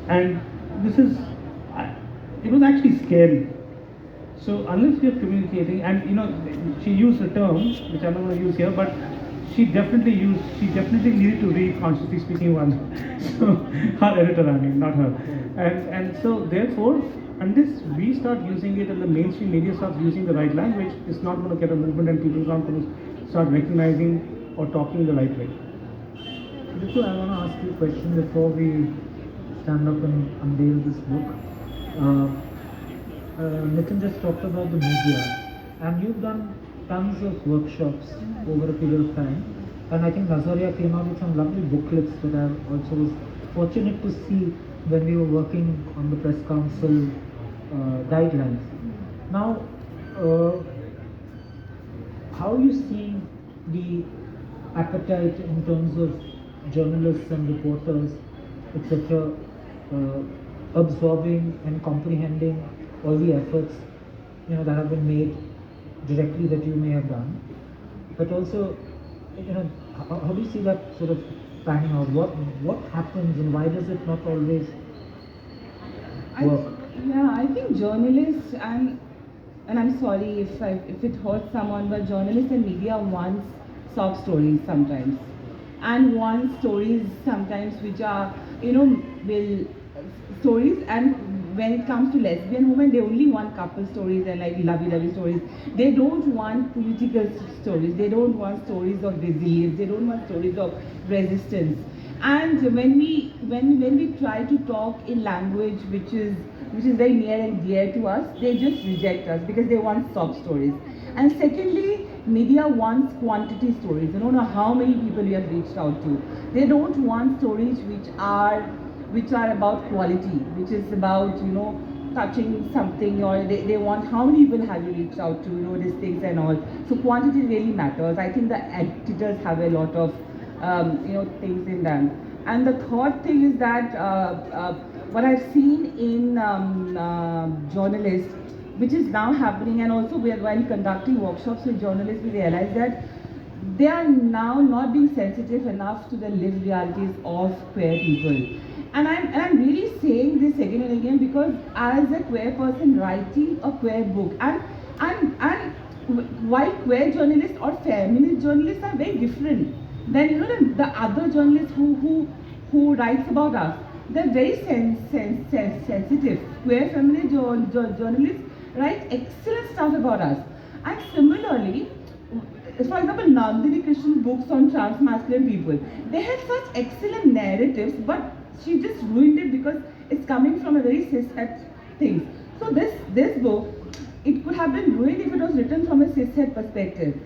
And this is, it was actually scary. So unless we are communicating, and she used a term which I'm not going to use here, but she definitely needed to read consciously speaking one. So her editor, I mean, not her. And so therefore, unless we start using it and the mainstream media starts using the right language, it's not going to get a movement and people aren't going to start recognizing or talking the right way. Ritu, I want to ask you a question before we stand up and unveil this book. Uh, Nitin just talked about the media, and you've done tons of workshops over a period of time. And I think Nazaria came out with some lovely booklets that I also was fortunate to see when we were working on the press council guidelines. Now, uh, how you see the appetite in terms of journalists and reporters, etc., absorbing and comprehending all the efforts that have been made directly that you may have done, but also how do you see that sort of panning out? What happens and why does it not always work? I think journalists and I'm sorry if it hurts someone, but journalists and media wants sob stories sometimes, and want stories sometimes which are will stories. And when it comes to lesbian women, they only want couple stories and like lovey stories. They don't want political stories. They don't want stories of resilience. They don't want stories of resistance. And when we try to talk in language which is very near and dear to us, they just reject us because they want sob stories. And secondly, media wants quantity stories. They don't know how many people we have reached out to. They don't want stories which are about quality, which is about touching something, or they want how many people have you reached out to, these things and all. So quantity really matters. I think the editors have a lot of things in them. And the third thing is that what I've seen in journalists, which is now happening, and also while conducting workshops with journalists, we realize that they are now not being sensitive enough to the lived realities of queer people. And I'm really saying this again and again because as a queer person writing a queer book, and while queer journalists or feminist journalists are very different than the other journalists who writes about us. They're very sensitive. Queer feminist journalists write excellent stuff about us. And similarly, for example, Nandini Krishnan books on trans-masculine people, they had such excellent narratives, but she just ruined it because it's coming from a very cishet thing. So this book, it could have been ruined if it was written from a cishet perspective.